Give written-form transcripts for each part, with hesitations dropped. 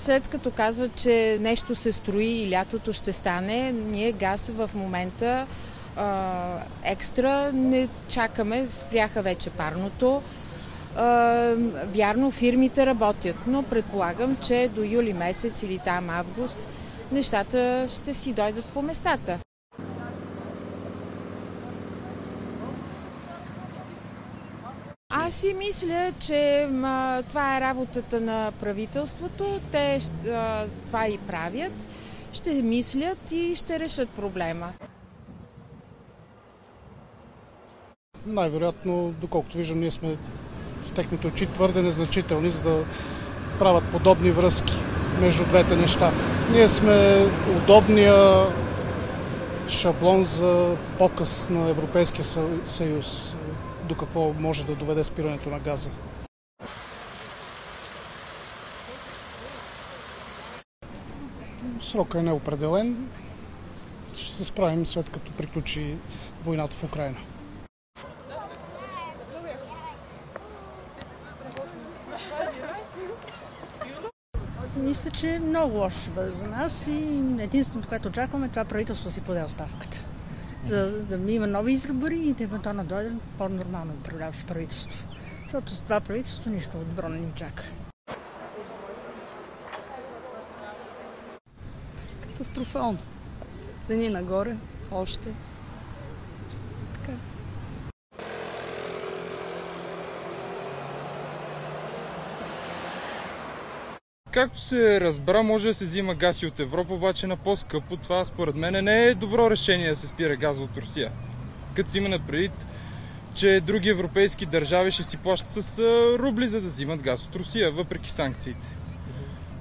След като казват, че нещо се строи и лятото ще стане, ние газ в момента екстра не чакаме, спряха вече парното. Вярно, фирмите работят, но предполагам, че до юли месец или там август нещата ще си дойдат по местата. Аз си мисля, че това е работата на правителството. Те това и правят, ще мислят и ще решат проблема. Най-вероятно, доколкото виждам, ние сме в техните очи твърде незначителни, за да правят подобни връзки между двете неща. Ние сме удобния шаблон за показ на Европейския съюз, до какво може да доведе спирането на газа. Срокът е неопределен. Ще се справим след като приключи войната в Украйна. Мисля, че е много лошо ще бъде за нас и единственото, което очакваме, това правителство си поде оставката. За да има нови избори и да има то да дойде по-нормално управляващо правителство. Защото с това правителство нищо добро не ни чака. Катастрофално. Цени нагоре, още. Така. Както се разбра, може да се взима газ и от Европа, обаче на по-скъпо. Това според мен не е добро решение да се спира газ от Русия. Като си има предвид, че други европейски държави ще си плащат с рубли, за да взимат газ от Русия, въпреки санкциите.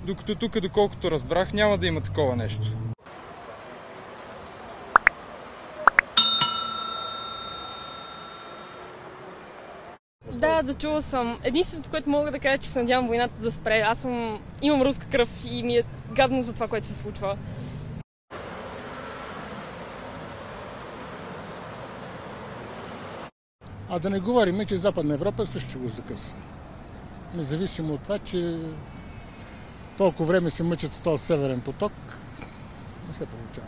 Докато тук, доколкото разбрах, няма да има такова нещо. Да, зачула съм. Единственото, което мога да кажа, че се надявам войната да спре. Имам руска кръв и ми е гадно за това, което се случва. А да не говорим, че Западна Европа също ще го закъса. Независимо от това, че толкова време се мъчат с този Северен поток, не се получава.